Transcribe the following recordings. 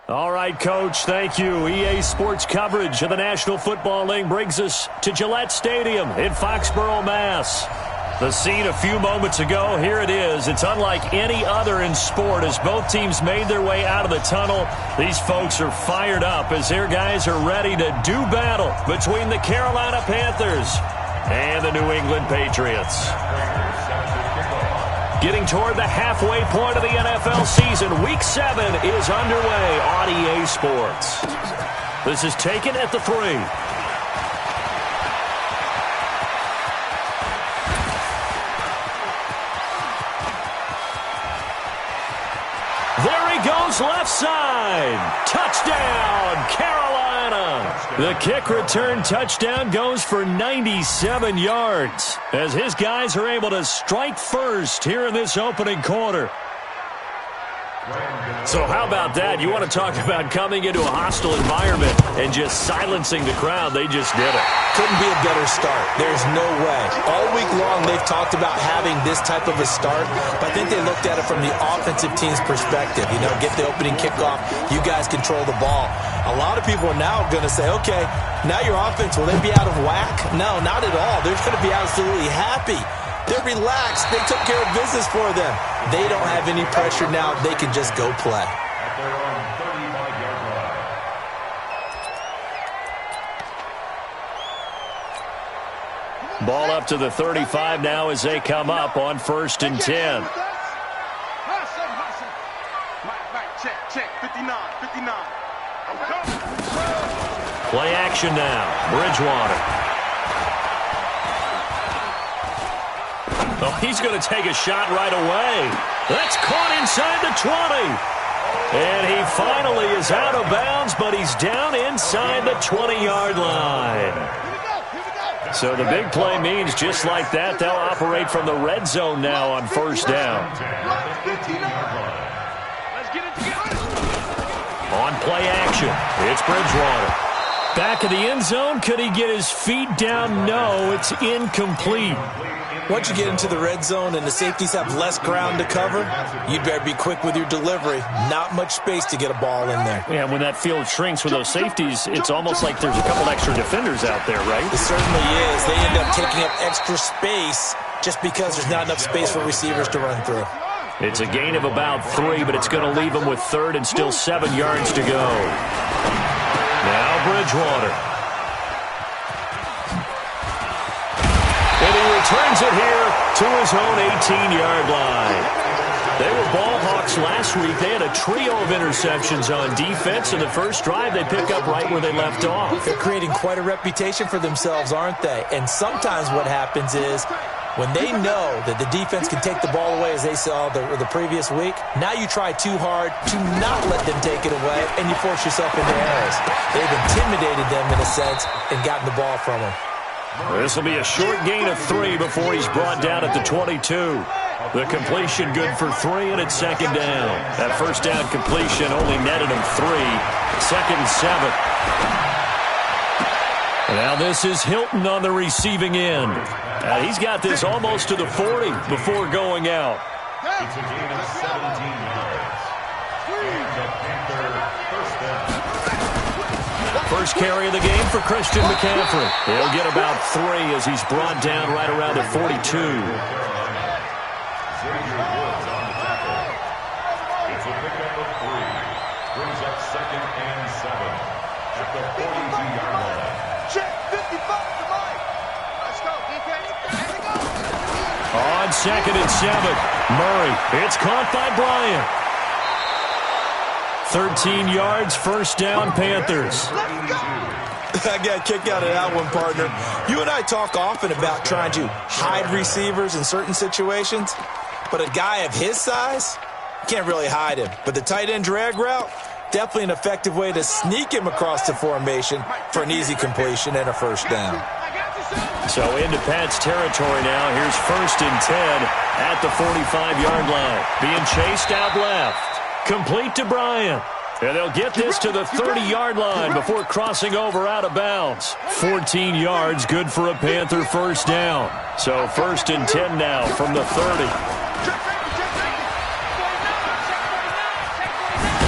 All right, Coach, thank you. EA Sports coverage of the National Football League brings us to Gillette Stadium in Foxborough, Mass. The scene a few moments ago, here it is. It's unlike any other in sport as both teams made their way out of the tunnel. These folks are fired up as their guys are ready to do battle between the Carolina Panthers and the New England Patriots. Getting toward the halfway point of the NFL season, Week 7 is underway on EA Sports. This is taken at the 3. There he goes, left side. Touchdown, Carolina. The kick return touchdown goes for 97 yards as his guys are able to strike first here in this opening quarter. So how about that? You want to talk about coming into a hostile environment and just silencing the crowd. They just did it. Couldn't be a better start. There's no way. All week long they've talked about having this type of a start, but I think they looked at it from the offensive team's perspective. You know, get the opening kickoff. You guys control the ball. A lot of people are now going to say, okay, now your offense, will they be out of whack? No, not at all. They're going to be absolutely happy. They're relaxed. They took care of business for them. They don't have any pressure now. They can just go play. Ball up to the 35 now as they come up on 1st and 10. Check, 59. Play action now. Bridgewater. Oh, he's going to take a shot right away. That's caught inside the 20. And he finally is out of bounds, but he's down inside the 20-yard line. So the big play means just like that, they'll operate from the red zone now on 1st down. On play action, it's Bridgewater. Back of the end zone, could he get his feet down? No, it's incomplete. Once you get into the red zone and the safeties have less ground to cover, you'd better be quick with your delivery. Not much space to get a ball in there. Yeah, when that field shrinks with those safeties, it's almost like there's a couple extra defenders out there, right? It certainly is. They end up taking up extra space just because there's not enough space for receivers to run through. It's a gain of about 3, but it's going to leave them with 3rd and still 7 yards to go. Now Bridgewater. And he returns it here to his own 18-yard line. They were ball hawks last week. They had a trio of interceptions on defense. In the first drive, they pick up right where they left off. They're creating quite a reputation for themselves, aren't they? And sometimes what happens is when they know that the defense can take the ball away, as they saw the previous week, now you try too hard to not let them take it away, and you force yourself into errors. They've intimidated them in a sense and gotten the ball from them. This will be a short gain of 3 before he's brought down at the 22. The completion good for 3, and it's 2nd down. That 1st down completion only netted him 3. 2nd and 7. Now this is Hilton on the receiving end. He's got this almost to the 40 before going out. It's a gain of 17 yards. And the Panther first down. First carry of the game for Christian McCaffrey. He'll get about 3 as he's brought down right around the 42. It's a pickup of 3. Brings up 2nd and 7 at the 42-yard line. Check, 55 to Mike. Let's go, defense. Here we go. On 2nd and 7, Murray. It's caught by Bryant. 13 yards, 1st down, Panthers. I got a kick out of that one, partner. You and I talk often about trying to hide receivers in certain situations, but a guy of his size, you can't really hide him. But the tight end drag route, definitely an effective way to sneak him across the formation for an easy completion and a 1st down. So into Pat's territory now. Here's 1st and 10 at the 45-yard line. Being chased out left. Complete to Bryant. And they'll get this to the 30-yard line before crossing over out of bounds. 14 yards, good for a Panther 1st down. So 1st and 10 now from the 30.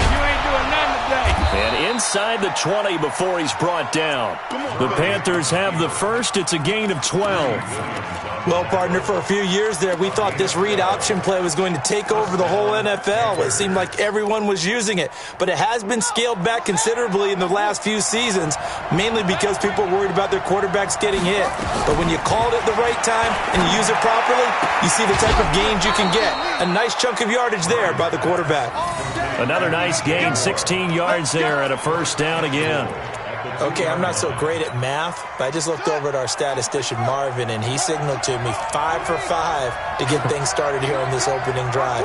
You ain't doing nothing today. inside the 20 before he's brought down. The Panthers have the first. It's a gain of 12. Well, partner, for a few years there, we thought this read option play was going to take over the whole NFL. It seemed like everyone was using it, but it has been scaled back considerably in the last few seasons, mainly because people are worried about their quarterbacks getting hit. But when you call it at the right time and you use it properly, you see the type of gains you can get. A nice chunk of yardage there by the quarterback. Another nice gain, 16 yards there and a first down again. Okay, I'm not so great at math, but I just looked over at our statistician, Marvin, and he signaled to me 5 for 5 to get things started here on this opening drive.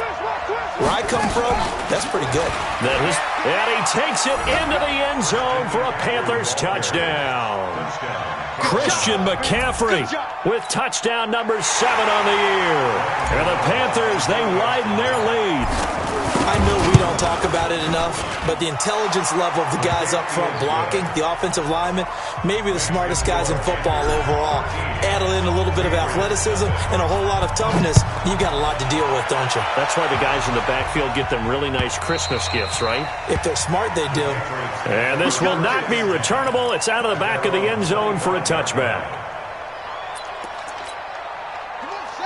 Where I come from, that's pretty good. And he takes it into the end zone for a Panthers touchdown. Christian McCaffrey with touchdown number 7 on the year. And the Panthers, they widen their lead. I know we don't talk about it enough, but the intelligence level of the guys up front blocking, the offensive linemen, maybe the smartest guys in football overall. Add in a little bit of athleticism and a whole lot of toughness, you've got a lot to deal with, don't you? That's why the guys in the backfield get them really nice Christmas gifts, right? If they're smart, they do. And this will not be returnable. It's out of the back of the end zone for a touchback.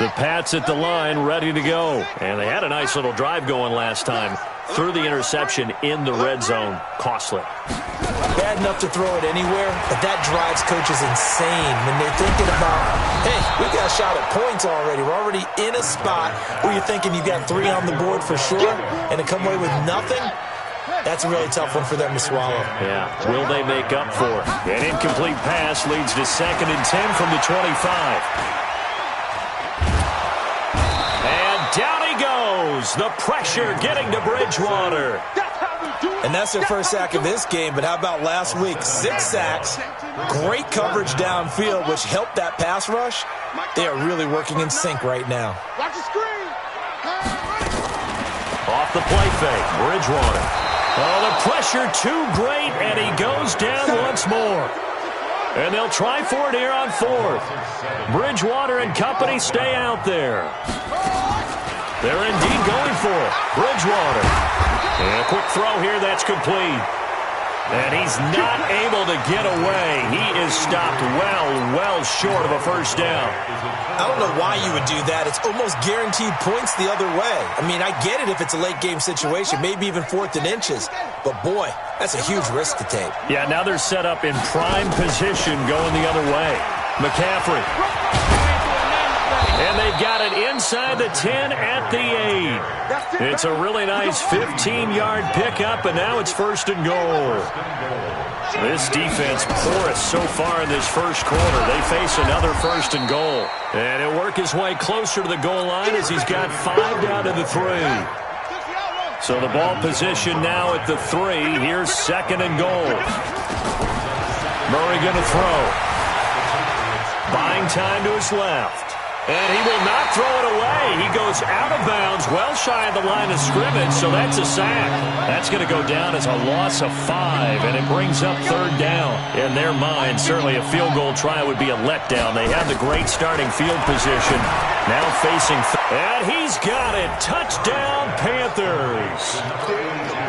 The Pats at the line, ready to go. And they had a nice little drive going last time. Threw the interception in the red zone. Costly. Bad enough to throw it anywhere, but that drives coaches insane when they're thinking about, hey, we got a shot at points already. We're already in a spot where you're thinking you've got 3 on the board for sure, and to come away with nothing, that's a really tough one for them to swallow. Yeah, will they make up for it? An incomplete pass leads to 2nd and 10 from the 25. Down he goes. The pressure getting to Bridgewater. And that's their first sack of this game, but how about last week? 6 sacks, great coverage downfield, which helped that pass rush. They are really working in sync right now. Watch the screen. Off the play fake, Bridgewater. Oh, the pressure too great, and he goes down once more. And they'll try for it here on 4th. Bridgewater and company stay out there. They're indeed going for it. Bridgewater. And a quick throw here, that's complete. And he's not able to get away. He is stopped well short of a first down. I don't know why you would do that. It's almost guaranteed points the other way. I mean, I get it if it's a late game situation, maybe even 4th and inches. But boy, that's a huge risk to take. Yeah, now they're set up in prime position going the other way. McCaffrey. And they've got it inside the 10 at the 8. It's a really nice 15-yard pickup, and now it's 1st and goal. This defense porous so far in this first quarter. They face another 1st and goal. And he'll work his way closer to the goal line as he's got 5 down to the 3. So the ball position now at the 3. Here's 2nd and goal. Murray going to throw. Buying time to his left. And he will not throw it away. He goes out of bounds, well shy of the line of scrimmage, so that's a sack. That's going to go down as a loss of 5, and it brings up 3rd down. In their mind, certainly a field goal try would be a letdown. They have the great starting field position. Now facing, and he's got it. Touchdown, Panthers.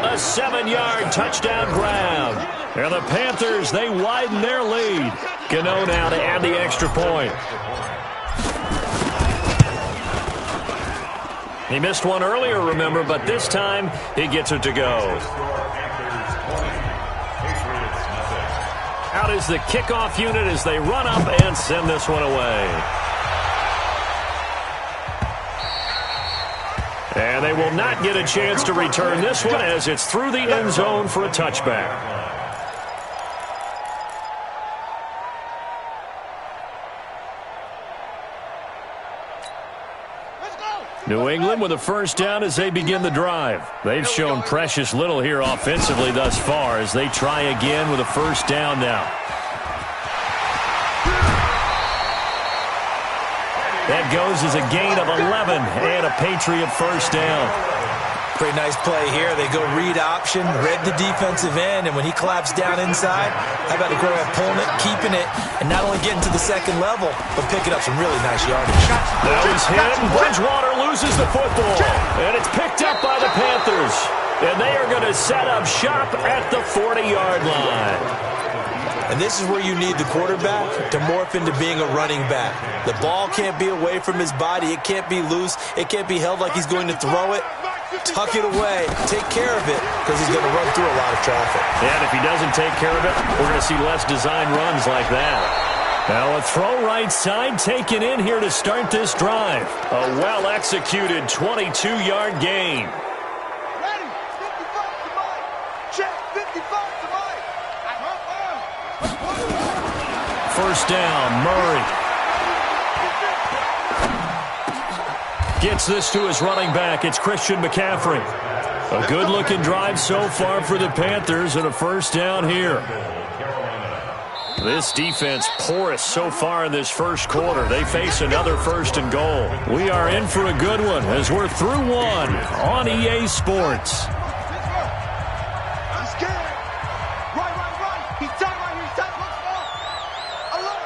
A 7-yard touchdown grab. And the Panthers, they widen their lead. Gano now to add the extra point. He missed one earlier, remember, but this time he gets it to go. Out is the kickoff unit as they run up and send this one away. And they will not get a chance to return this one as it's through the end zone for a touchback. New England with a first down as they begin the drive. They've shown precious little here offensively thus far as they try again with a first down now. That goes as a gain of 11 and a Patriot first down. Pretty nice play here. They go read option, read the defensive end, and when he collapsed down inside, how about the quarterback pulling it, keeping it, and not only getting to the 2nd level, but picking up some really nice yardage. That was him. Bridgewater loses the football, and it's picked up by the Panthers. And they are going to set up shop at the 40-yard line. And this is where you need the quarterback to morph into being a running back. The ball can't be away from his body. It can't be loose. It can't be held like he's going to throw it. Tuck it away. Take care of it because he's going to run through a lot of traffic. And if he doesn't take care of it, we're going to see less design runs like that. Now a throw right side taken in here to start this drive. A well-executed 22-yard gain. Ready, 55 to Mike. Check, 55 to Mike. First down, Murray. Gets this to his running back. It's Christian McCaffrey. A good-looking drive so far for the Panthers and a first down here. This defense porous so far in this first quarter. They face another first and goal. We are in for a good one as we're through one on EA Sports. He's scared. Right. He's done right here. He's done. Alert.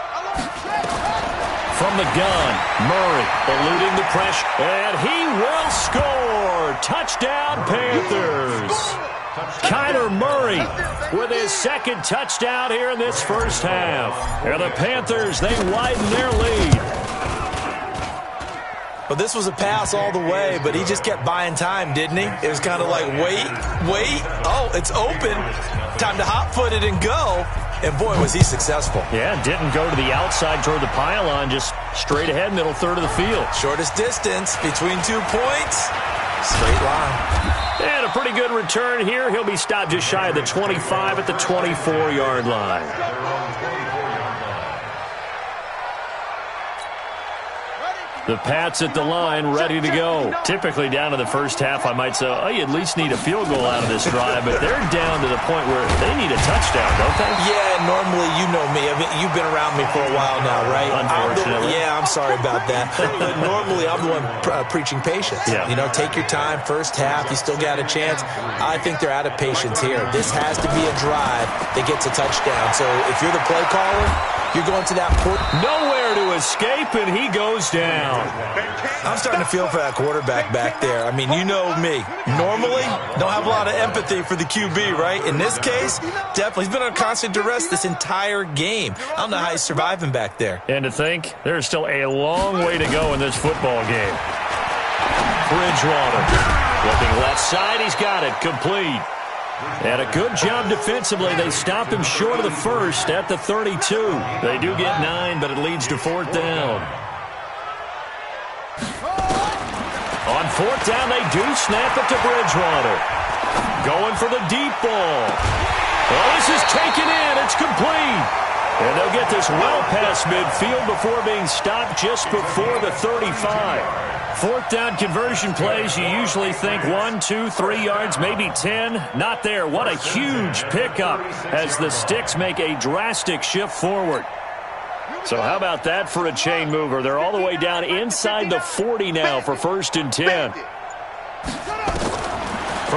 From the gun, Murray eluding the pressure, and he will score. Touchdown, Panthers. Kyler Murray with his second touchdown here in this first half. And the Panthers, they widen their lead. Well, this was a pass all the way, but he just kept buying time, didn't he? It was kind of like, wait. Oh, it's open. Time to hot-foot it and go. And, boy, was he successful. Yeah, didn't go to the outside toward the pylon, just straight ahead, middle third of the field. Shortest distance between 2 points. Straight line. And a pretty good return here. He'll be stopped just shy of the 25 at the 24-yard line. The Pats at the line, ready to go. Typically down to the first half, I might say, you at least need a field goal out of this drive, but they're down to the point where they need a touchdown, don't they? Yeah, normally, you know me. I mean, you've been around me for a while now, right? Unfortunately. I'm sorry about that. But normally, I'm the one preaching patience. Yeah. You know, take your time. First half, you still got a chance. I think they're out of patience here. This has to be a drive that gets a touchdown. So if you're the play caller, you're going to that point. Nowhere to escape, and he goes down. I'm starting to feel for that quarterback back there. I mean, you know me. Normally, don't have a lot of empathy for the QB, right? In this case, definitely. He's been on constant duress this entire game. I don't know how he's surviving back there. And to think, there's still a long way to go in this football game. Bridgewater. Looking left side, he's got it. Complete. And a good job defensively. They stop him short of the first at the 32. They do get 9, but it leads to fourth down. On fourth down, they do snap it to Bridgewater. Going for the deep ball. Well, this is taken in. It's complete. And they'll get this well past midfield before being stopped just before the 35. Fourth down conversion plays, you usually think 1, 2, 3 yards, maybe 10. Not there. What a huge pickup as the Sticks make a drastic shift forward. So how about that for a chain mover? They're all the way down inside the 40 now for first and 10. From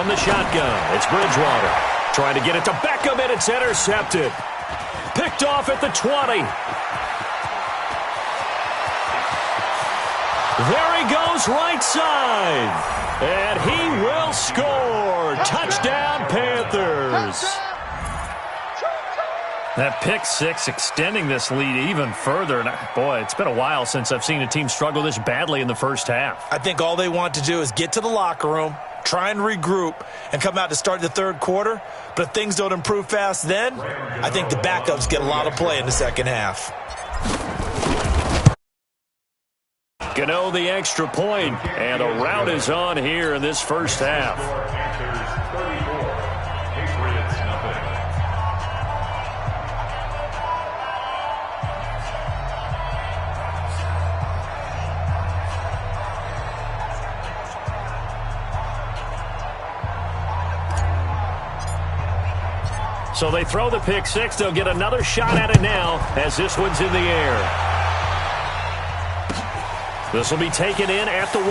the shotgun, it's Bridgewater. Trying to get it to Beckham, and it's intercepted. Picked off at the 20. There he goes, right side. And he will score. Touchdown, Panthers. That pick six extending this lead even further. And boy, it's been a while since I've seen a team struggle this badly in the first half. I think all they want to do is get to the locker room, try and regroup, and come out to start the third quarter. But if things don't improve fast then, I think the backups get a lot of play in the second half. Gano the extra point, and a rout is on here in this first half. So they throw the pick six. They'll get another shot at it now as this one's in the air. This will be taken in at the 1.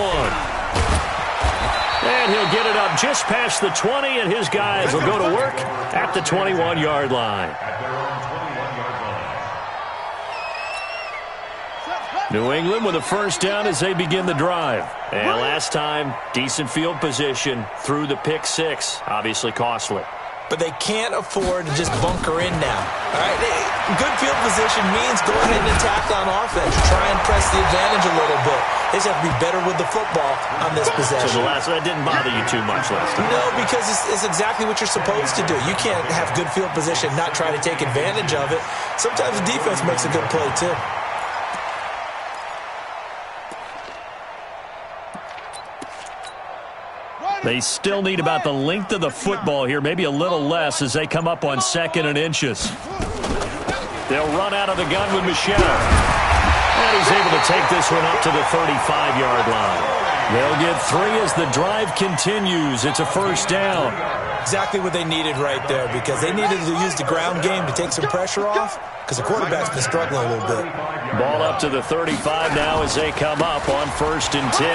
And he'll get it up just past the 20, and his guys will go to work at the 21-yard line. New England with a first down as they begin the drive. And last time, decent field position through the pick six. Obviously costly. But they can't afford to just bunker in now. All right, good field position means go ahead and attack on offense. Try and press the advantage a little bit. They just have to be better with the football on this possession. So that didn't bother you too much last time? No, because it's exactly what you're supposed to do. You can't have good field position, not try to take advantage of it. Sometimes the defense makes a good play, too. They still need about the length of the football here, maybe a little less as they come up on 2nd and inches. They'll run out of the gun with Michel. And he's able to take this one up to the 35-yard line. They'll get 3 as the drive continues. It's a first down. Exactly what they needed right there, because they needed to use the ground game to take some pressure off, because the quarterback's been struggling a little bit. Ball up to the 35 now as they come up on 1st and 10.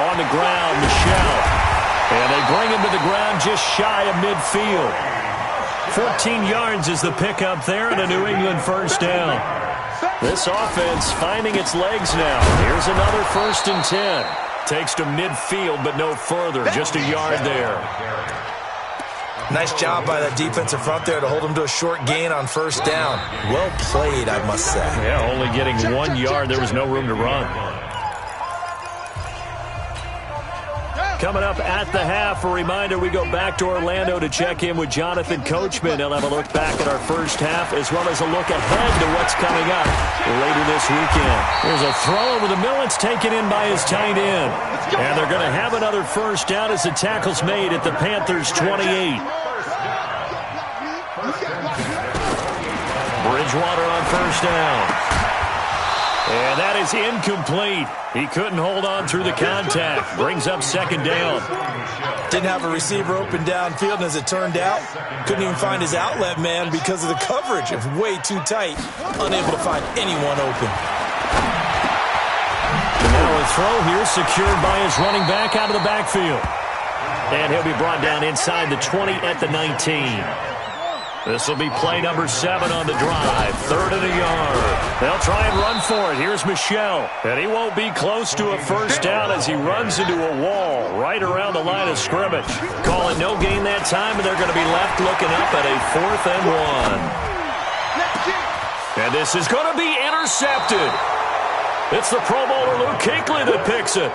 On the ground, Michel. And they bring him to the ground just shy of midfield. 14 yards is the pickup there and a New England first down. This offense finding its legs now. Here's another 1st and 10. Takes to midfield but no further. Just a yard there. Nice job by that defensive front there to hold him to a short gain on 1st down. Well played, I must say. Yeah, only getting 1 yard. There was no room to run. Coming up at the half, a reminder, we go back to Orlando to check in with Jonathan Coachman. He'll have a look back at our first half as well as a look ahead to what's coming up later this weekend. There's a throw over the middle. It's taken in by his tight end. And they're going to have another first down as the tackle's made at the Panthers' 28. Bridgewater on first down. And that is incomplete. He couldn't hold on through the contact. Brings up 2nd down. Didn't have a receiver open downfield, and as it turned out, couldn't even find his outlet man because of the coverage. It was way too tight. Unable to find anyone open. And now a throw here secured by his running back out of the backfield. And he'll be brought down inside the 20 at the 19. This will be play number 7 on the drive. 3rd and a yard. They'll try and run for it. Here's Michel. And he won't be close to a first down as he runs into a wall right around the line of scrimmage. Calling no gain that time, and they're going to be left looking up at a 4th and 1. And this is going to be intercepted. It's the Pro Bowler Luke Kuechly that picks it.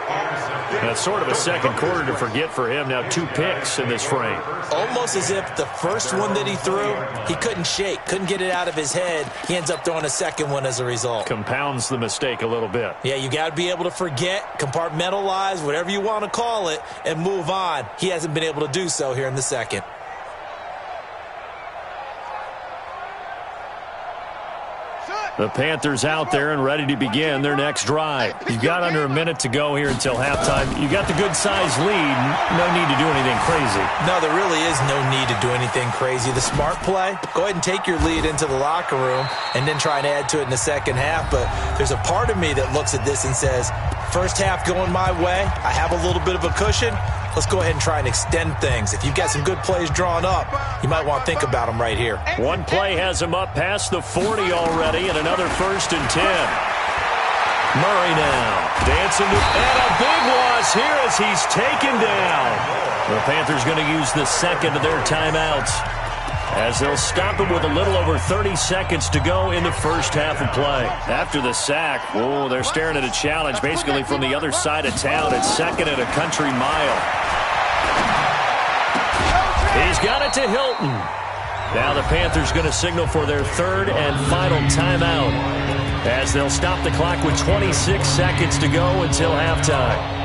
That's sort of a second quarter to forget for him. Now 2 picks in this frame. Almost as if the first one that he threw, he couldn't shake, couldn't get it out of his head. He ends up throwing a second one as a result. Compounds the mistake a little bit. Yeah, you got to be able to forget, compartmentalize, whatever you want to call it, and move on. He hasn't been able to do so here in the second. The Panthers out there and ready to begin their next drive. You've got under a minute to go here until halftime. You got the good-sized lead. No need to do anything crazy. No, there really is no need to do anything crazy. The smart play, go ahead and take your lead into the locker room and then try and add to it in the second half. But there's a part of me that looks at this and says, first half going my way, I have a little bit of a cushion. Let's go ahead and try and extend things. If you've got some good plays drawn up, you might want to think about them right here. One play has him up past the 40 already, and another 1st and 10. Murray now dancing, and a big loss here as he's taken down. The Panthers going to use the second of their timeouts as they'll stop him with a little over 30 seconds to go in the first half of play. After the sack, they're staring at a challenge basically from the other side of town. It's 2nd and a country mile. He's got it to Hilton. Now the Panthers going to signal for their 3rd and final timeout as they'll stop the clock with 26 seconds to go until halftime.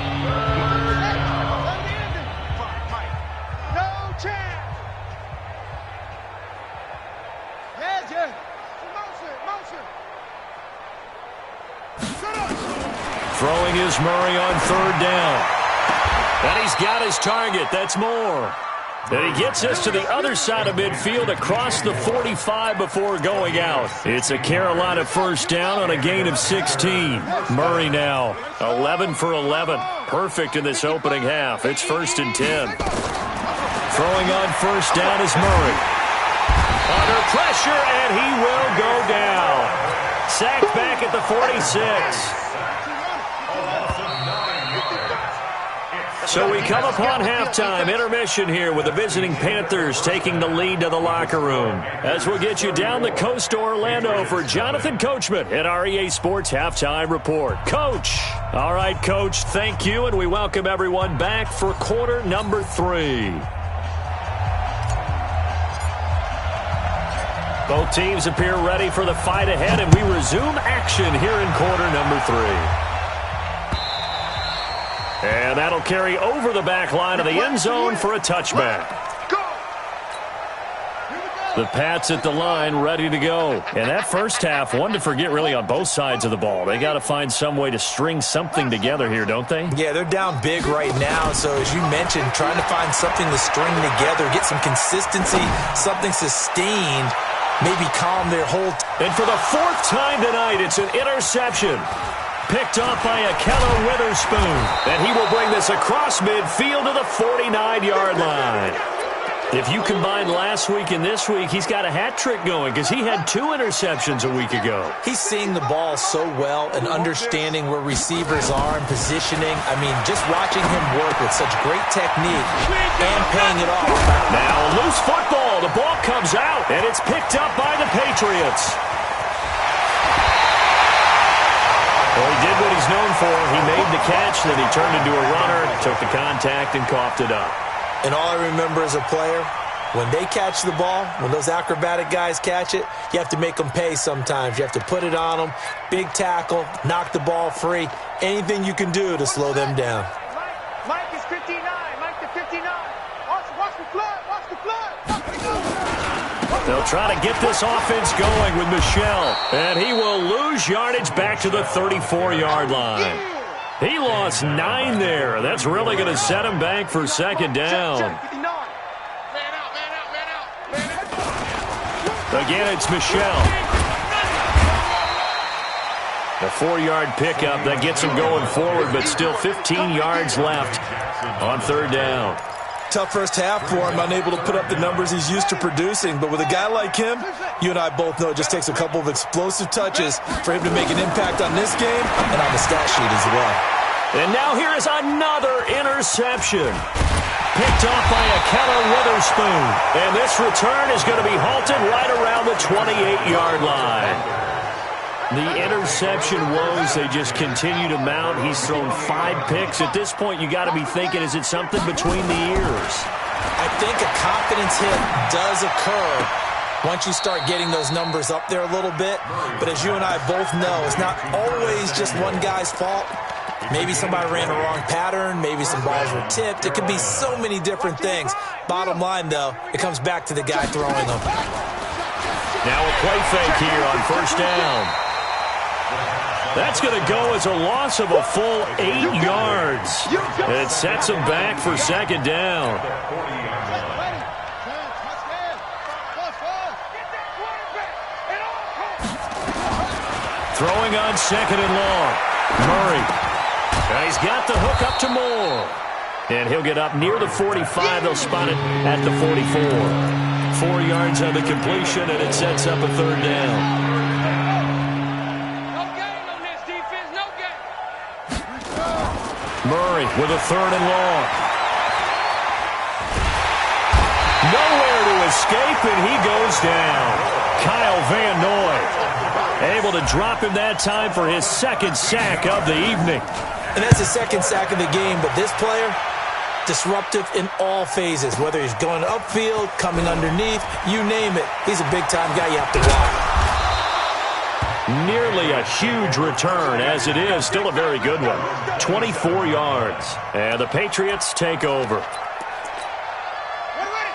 Throwing is Murray on 3rd down. And he's got his target. That's more. And he gets us to the other side of midfield across the 45 before going out. It's a Carolina first down on a gain of 16. Murray now 11 for 11. Perfect in this opening half. It's 1st and 10. Throwing on first down is Murray. Under pressure, and he will go down. sacked back at the 46. So we come upon halftime intermission here with the visiting Panthers taking the lead to the locker room. As we'll get you down the coast to Orlando for Jonathan Coachman at our EA Sports Halftime Report. Coach. All right, Coach, thank you, and we welcome everyone back for quarter number 3. Both teams appear ready for the fight ahead, and we resume action here in quarter number 3. And that'll carry over the back line of the end zone for a touchback. The Pats at the line ready to go. And that first half, one to forget really on both sides of the ball. They got to find some way to string something together here, don't they? Yeah, they're down big right now. So as you mentioned, trying to find something to string together, get some consistency, something sustained, maybe calm their whole. And for the 4th time tonight, it's an interception. Picked off by Akello Witherspoon. And he will bring this across midfield to the 49-yard line. If you combine last week and this week, he's got a hat trick going because he had 2 interceptions a week ago. He's seeing the ball so well and understanding where receivers are and positioning. I mean, just watching him work with such great technique and paying it off. Now, loose football. The ball comes out, and it's picked up by the Patriots. Well, he did what he's known for. He made the catch, then he turned into a runner, took the contact, and coughed it up. And all I remember as a player, when they catch the ball, when those acrobatic guys catch it, you have to make them pay sometimes. You have to put it on them, big tackle, knock the ball free, anything you can do to slow them down. Mike is 59. Mike to 59. Watch the flood. Watch the flood. They'll try to get this offense going with Michel. And he will lose yardage back to the 34-yard line. He lost 9 there. That's really going to set him back for second down. Again, it's Michel. A 4-yard pickup that gets him going forward, but still 15 yards left on 3rd down. Tough first half for him, unable to put up the numbers he's used to producing. But with a guy like him, you and I both know it just takes a couple of explosive touches for him to make an impact on this game and on the stat sheet as well. And now here is another interception. Picked off by Akello Witherspoon. And this return is going to be halted right around the 28-yard line. The interception woes, they just continue to mount. He's thrown 5 picks. At this point, you got to be thinking, is it something between the ears? I think a confidence hit does occur once you start getting those numbers up there a little bit. But as you and I both know, it's not always just one guy's fault. Maybe somebody ran a wrong pattern. Maybe some balls were tipped. It could be so many different things. Bottom line, though, it comes back to the guy throwing them. Now a play fake here on 1st down. That's going to go as a loss of a full 8 yards. And it sets him back for second down. Throwing on 2nd and long. Murray. He's got the hook up to Moore. And he'll get up near the 45. They'll spot it at the 44. 4 yards on the completion, and it sets up a 3rd down. Murray with a 3rd and long. Nowhere to escape, and he goes down. Kyle Van Noy able to drop him that time for his 2nd sack of the evening. And that's the 2nd sack of the game, but this player, disruptive in all phases, whether he's going upfield, coming underneath, you name it. He's a big-time guy you have to watch. Nearly a huge return, as it is. Still a very good one. 24 yards. And the Patriots take over.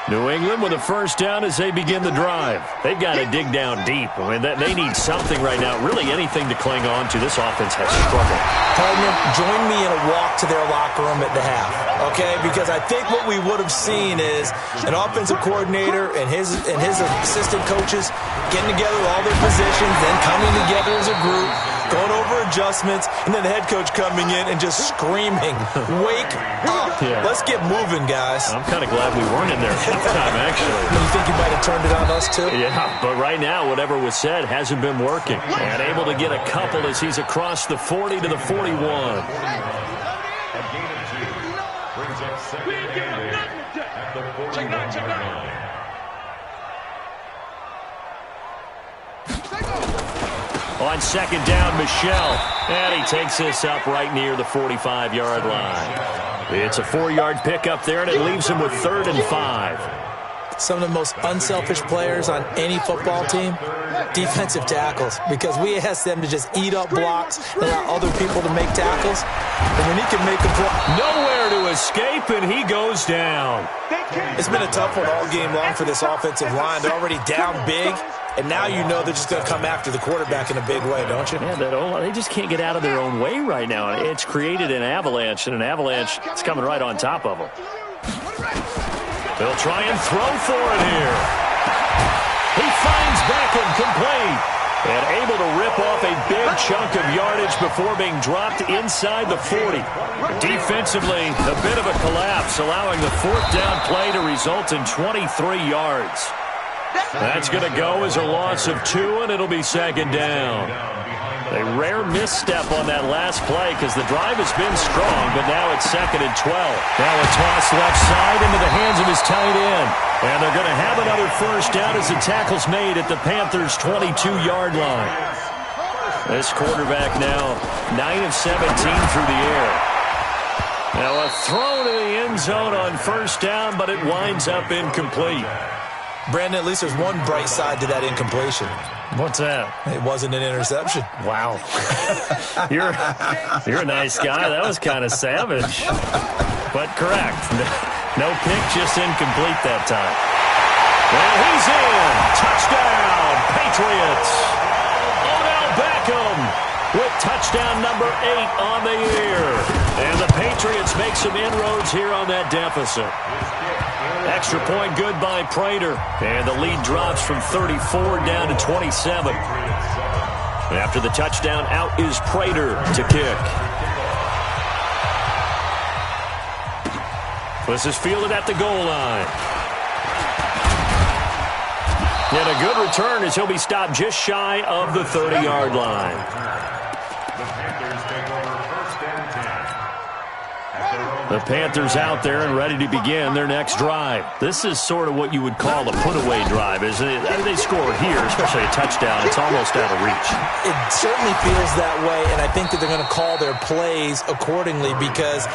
New England with a 1st down as they begin the drive. They've got to dig down deep. I mean, they need something right now, really anything to cling on to. This offense has struggled. Partner, join me in a walk to their locker room at the half, okay? Because I think what we would have seen is an offensive coordinator and his assistant coaches getting together with all their positions, then coming together as a group, going over adjustments, and then the head coach coming in and just screaming, wake up. Yeah. Let's get moving, guys. I'm kind of glad we weren't in there at halftime, actually. You think you might have turned it on us, too? Yeah, but right now, whatever was said hasn't been working. And able to get a couple as he's across the 40 to the 41. A gain of 2 brings up second and 8 at the 41-yard line. On second down, Michel. And he takes this up right near the 45-yard line. It's a 4-yard pickup there, and it leaves him with 3rd and 5. Some of the most unselfish players on any football team, defensive tackles, because we ask them to just eat up blocks and allow other people to make tackles. And when he can make them nowhere to escape, and he goes down. It's been a tough one all game long for this offensive line. They're already down big, and now you know they're just going to come after the quarterback in a big way, don't you? Yeah, they just can't get out of their own way right now. It's created an avalanche, and an avalanche is coming right on top of them. They'll try and throw for it here. He finds Beckham complete and able to rip off a big chunk of yardage before being dropped inside the 40. Defensively, a bit of a collapse, allowing the 4th down play to result in 23 yards. That's going to go as a loss of 2, and it'll be second down. A rare misstep on that last play because the drive has been strong, but now it's 2nd and 12. Now a toss left side into the hands of his tight end. And they're going to have another first down as the tackle's made at the Panthers' 22-yard line. This quarterback now 9 of 17 through the air. Now a throw to the end zone on first down, but it winds up incomplete. Brandon, at least there's one bright side to that incompletion. What's that? It wasn't an interception. Wow. You're a nice guy. That was kind of savage. But correct. No pick, just incomplete that time. And he's in. Touchdown, Patriots. Odell Beckham with touchdown number 8 on the year. And the Patriots make some inroads here on that deficit. Extra point good by Prater. And the lead drops from 34 down to 27. After the touchdown, out is Prater to kick. This is fielded at the goal line. And a good return as he'll be stopped just shy of the 30-yard line. The Panthers out there and ready to begin their next drive. This is sort of what you would call a put-away drive, isn't it? They score here, especially a touchdown. It's almost out of reach. It certainly feels that way, and I think that they're going to call their plays accordingly because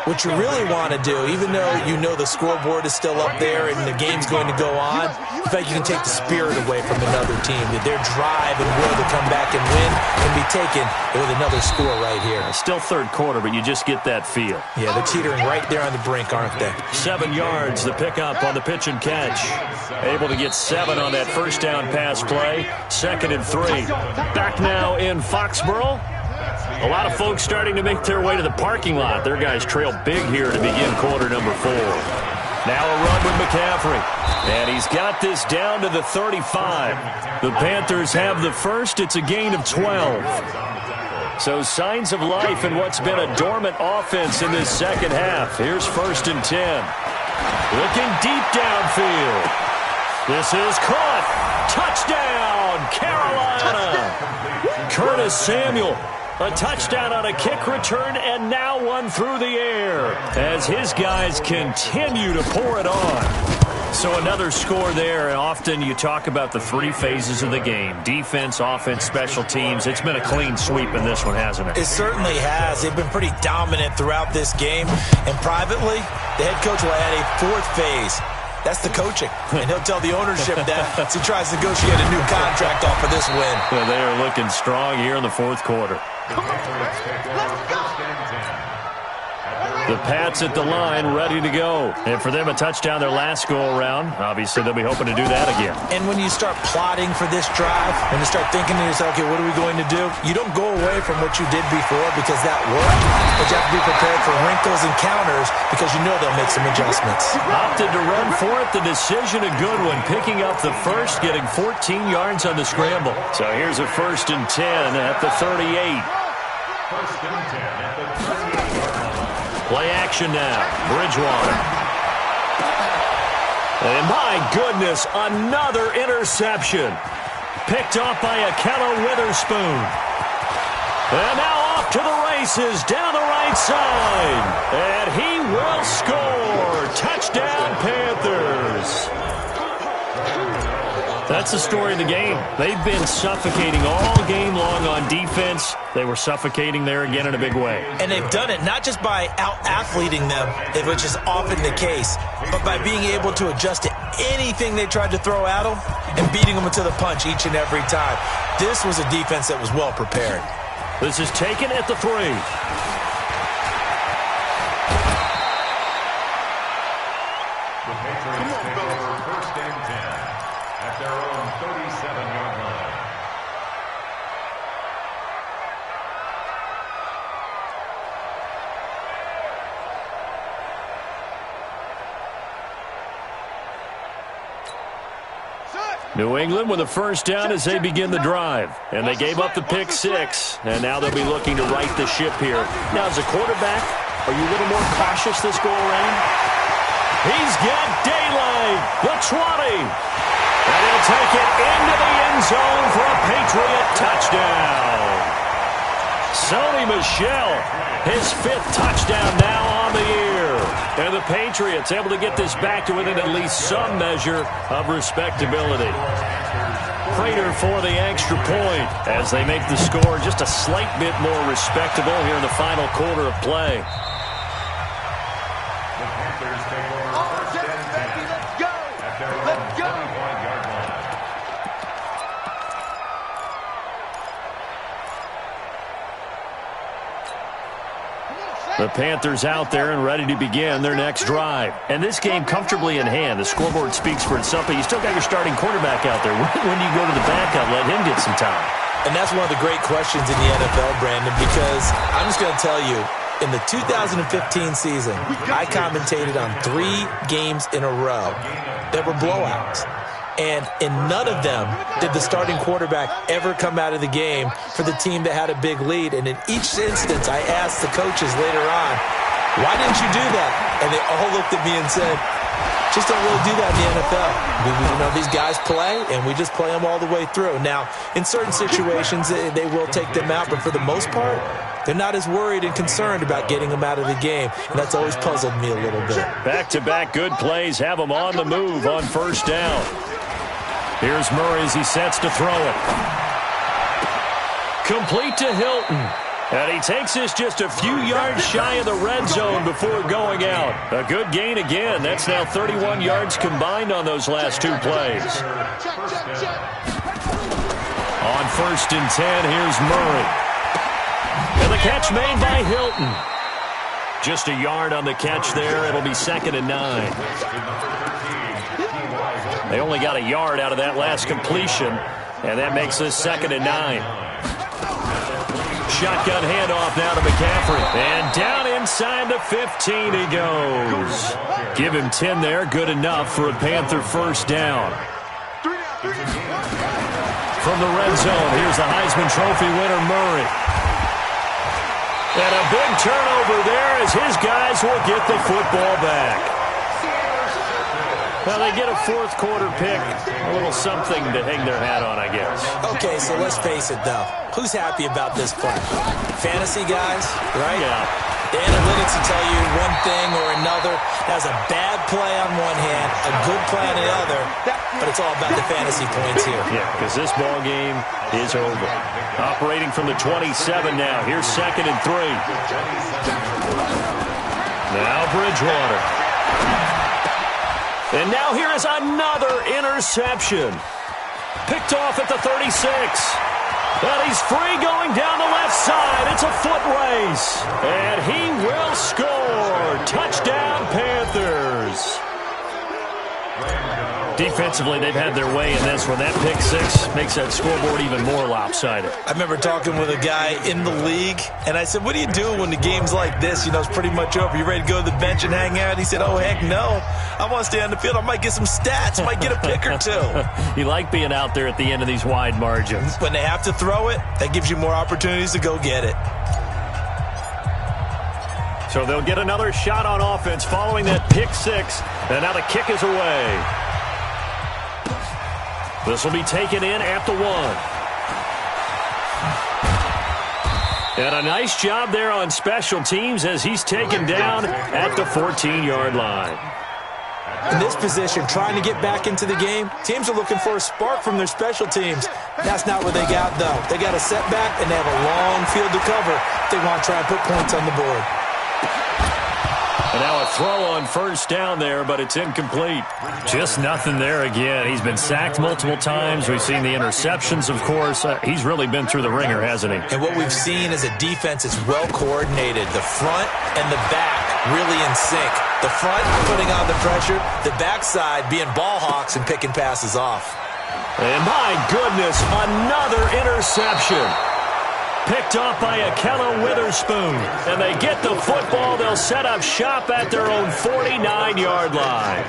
what you really want to do, even though you know the scoreboard is still up there and the game's going to go on, in fact, you can take the spirit away from another team. That their drive and will to come back and win can be taken with another score right here. Still third quarter, but you just get that feel. Yeah, they're teetering right there on the brink, aren't they? 7 yards, the pickup on the pitch and catch. Able to get 7 on that first down pass play. 2nd and 3. Back now in Foxborough. A lot of folks starting to make their way to the parking lot. Their guys trail big here to begin quarter number 4. Now a run with McCaffrey. And he's got this down to the 35. The Panthers have the first. It's a gain of 12. So signs of life in what's been a dormant offense in this second half. Here's 1st and 10. Looking deep downfield. This is caught. Touchdown, Carolina. Curtis Samuel. A touchdown on a kick return, and now one through the air as his guys continue to pour it on. So another score there, and often you talk about the 3 phases of the game. Defense, offense, special teams. It's been a clean sweep in this one, hasn't it? It certainly has. They've been pretty dominant throughout this game. And privately, the head coach will add a 4th phase. That's the coaching. And he'll tell the ownership that as he tries to negotiate a new contract off of this win. Well, they are looking strong here in the 4th quarter. Come on, let's go. The Pats at the line, ready to go. And for them, a touchdown their last go-around. Obviously, they'll be hoping to do that again. And when you start plotting for this drive, when you start thinking to yourself, okay, what are we going to do? You don't go away from what you did before because that worked, but you have to be prepared for wrinkles and counters because you know they'll make some adjustments. Opted to run for it. The decision a good one. Picking up the first, getting 14 yards on the scramble. So here's a 1st and 10 at the 38. 1st and 10 at the 38-yard line. Play action now. Bridgewater. And my goodness, another interception. Picked off by Akello Witherspoon. And now off to the races down the right side. And he will score. Touchdown, Panthers. That's the story of the game. They've been suffocating all game long on defense. They were suffocating there again in a big way. And they've done it not just by out-athleting them, which is often the case, but by being able to adjust to anything they tried to throw at them and beating them to the punch each and every time. This was a defense that was well prepared. This is taken at the 3. The Patriots take over 1st and 10 at their own 37-yard line. New England with a 1st down as they begin the drive. And they gave up the pick 6. And now they'll be looking to right the ship here. Now, as a quarterback, are you a little more cautious this go-around? He's got daylight. The 20. And he'll take it into the end zone for a Patriot touchdown. Sony Michel, his 5th touchdown now on the year. And the Patriots able to get this back to within at least some measure of respectability. Prater for the extra point as they make the score just a slight bit more respectable here in the final quarter of play. The Panthers take over 1st and 10 at their own 25-yard line. The Panthers out there and ready to begin their next drive. And this game comfortably in hand. The scoreboard speaks for itself, but you still got your starting quarterback out there. When do you go to the backup, let him get some time? And that's one of the great questions in the NFL, Brandon, because I'm just going to tell you, in the 2015 season, I commentated on 3 games in a row that were blowouts. And in none of them did the starting quarterback ever come out of the game for the team that had a big lead. And in each instance, I asked the coaches later on, why didn't you do that? And they all looked at me and said, just don't really do that in the NFL. You know, these guys play, and we just play them all the way through. Now, in certain situations, they will take them out, but for the most part, they're not as worried and concerned about getting them out of the game, and that's always puzzled me a little bit. Back-to-back good plays have them on the move on 1st down. Here's Murray as he sets to throw it. Complete to Hilton. And he takes this just a few yards shy of the red zone before going out. A good gain again. That's now 31 yards combined on those last 2 plays. On 1st and 10, here's Murray. And the catch made by Hilton. Just a yard on the catch there. It'll be 2nd and 9. They only got a yard out of that last completion, and that makes this 2nd and 9. Shotgun handoff now to McCaffrey. And down inside the 15 he goes. Give him 10 there. Good enough for a Panther 1st down. From the red zone, here's the Heisman Trophy winner, Murray. And a big turnover there as his guys will get the football back. Well, they get a 4th quarter pick. A little something to hang their hat on, I guess. Okay, so let's face it, though. Who's happy about this play? Fantasy guys, right? Yeah. The analytics will tell you one thing or another. That was a bad play on one hand, a good play on the other, but it's all about the fantasy points here. Yeah, because this ball game is over. Operating from the 27 now. Here's 2nd and 3. Now Bridgewater. And now here is another interception. Picked off at the 36. And he's free going down the left side. It's a foot race. And he will score. Touchdown, Panthers. Defensively, they've had their way in this one. That pick six makes that scoreboard even more lopsided. I remember talking with a guy in the league, and I said, what do you do when the game's like this? You know, it's pretty much over. You ready to go to the bench and hang out? He said, oh, heck no. I want to stay on the field. I might get some stats. Might get a pick or two. You like being out there at the end of these wide margins. When they have to throw it, that gives you more opportunities to go get it. So they'll get another shot on offense following that pick six. And now the kick is away. This will be taken in at the 1. And a nice job there on special teams as he's taken down at the 14-yard line. In this position, trying to get back into the game, teams are looking for a spark from their special teams. That's not what they got, though. They got a setback, and they have a long field to cover if they want to try and put points on the board. And now a throw on first down there, but it's incomplete. Just nothing there again. He's been sacked multiple times. We've seen the interceptions, of course. He's really been through the ringer, hasn't he? And what we've seen is a defense that's well coordinated. The front and the back really in sync. The front putting on the pressure, the backside being ball hawks and picking passes off. And my goodness, another interception. Picked off by Akella Witherspoon. And they get the football. They'll set up shop at their own 49-yard line.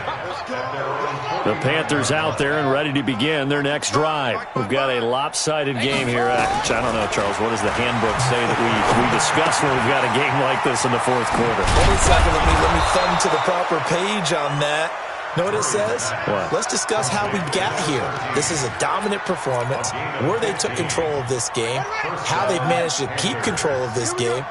The Panthers out there and ready to begin their next drive. We've got a lopsided game here. I don't know, Charles, what does the handbook say that we discuss when we've got a game like this in the fourth quarter? Hold on a second. Let me thumb to the proper page on that. Know what it says? What? Let's discuss how we got here. This is a dominant performance, where they took control of this game, how they've managed to keep control of this game,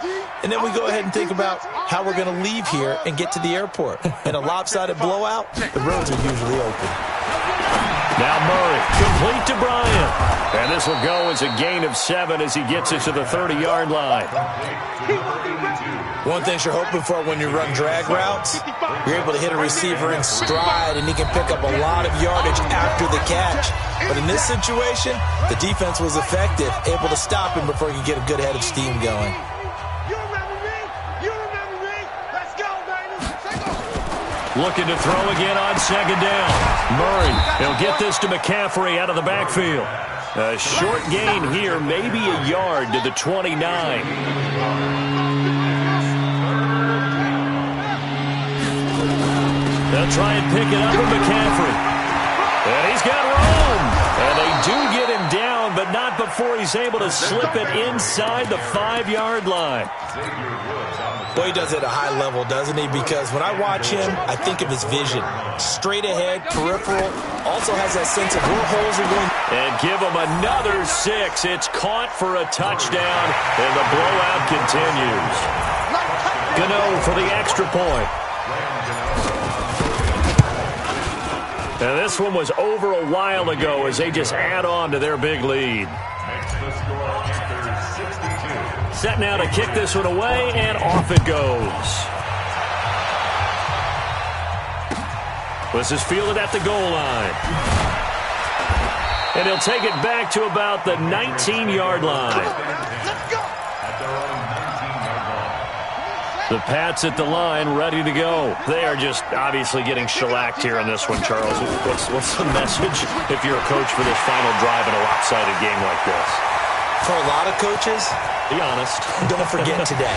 and then we go ahead and think about how we're going to leave here and get to the airport. In a lopsided blowout, the roads are usually open. Now Murray, complete to Bryant. And this will go as a gain of 7 as he gets it to the 30-yard line. One thing you're hoping for when you run drag routes, you're able to hit a receiver in stride, and he can pick up a lot of yardage after the catch. But in this situation, the defense was effective, able to stop him before he could get a good head of steam going. Looking to throw again on second down. Murray, he'll get this to McCaffrey out of the backfield. A short gain here, maybe a yard to the 29. They'll try and pick it up with McCaffrey. And he's got room. And they do get him down, but not before he's able to slip it inside the 5-yard line. Boy, he does it at a high level, doesn't he? Because when I watch him, I think of his vision. Straight ahead, peripheral, also has that sense of where holes are going. And give him another 6. It's caught for a touchdown, and the blowout continues. Gano for the extra point. Now, this one was over a while ago as they just add on to their big lead. Set now to kick this one away, and off it goes. This is fielded at the goal line. And he'll take it back to about the 19-yard line. The Pats at the line, ready to go. They are just obviously getting shellacked here in this one, Charles. What's the message if you're a coach for this final drive in a lopsided game like this? For a lot of coaches, be honest. Don't forget today.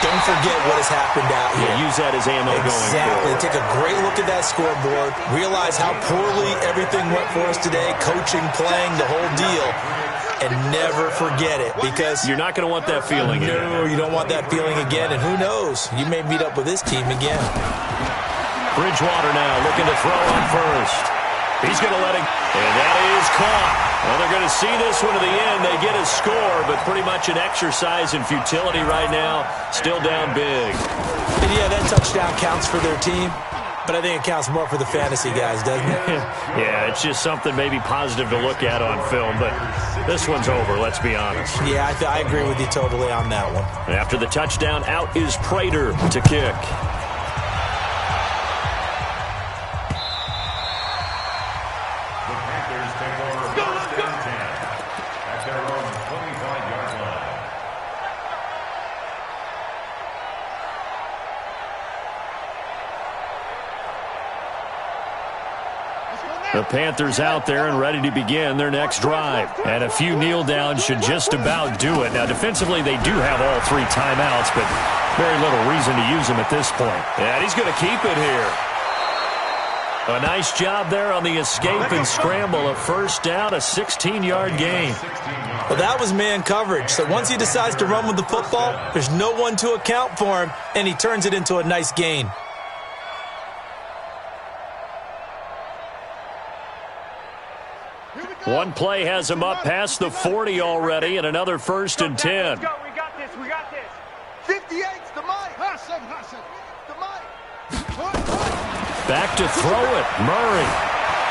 Don't forget what has happened out here. Yeah, use that as ammo going forward. Exactly. Take a great look at that scoreboard. Realize how poorly everything went for us today. Coaching, playing, the whole deal. And never forget it, because you're not going to want that feeling again. No, you don't want that feeling again. And who knows? You may meet up with this team again. Bridgewater now looking to throw on first. He's going to let him. And that is caught. Well, they're going to see this one to the end. They get a score, but pretty much an exercise in futility right now. Still down big. And yeah, that touchdown counts for their team. But I think it counts more for the fantasy guys, doesn't it? Yeah, it's just something maybe positive to look at on film, but this one's over, let's be honest. Yeah, I agree with you totally on that one. After the touchdown, out is Prater to kick. The Panthers take over first and 10 at their own 25-yard line. The Panthers out there and ready to begin their next drive. And a few kneel downs should just about do it. Now, defensively, they do have all 3 timeouts, but very little reason to use them at this point. And he's going to keep it here. A nice job there on the escape and scramble. A first down, a 16-yard gain. Well, that was man coverage. So once he decides to run with the football, there's no one to account for him, and he turns it into a nice gain. One play has him up past the 40 already, and another 1st and 10. Let's go. We got this. We got this. 58's the mic. The mic. Back to throw it. Murray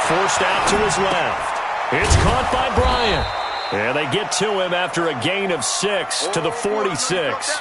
forced out to his left. It's caught by Bryant. And they get to him after a gain of 6 to the 46.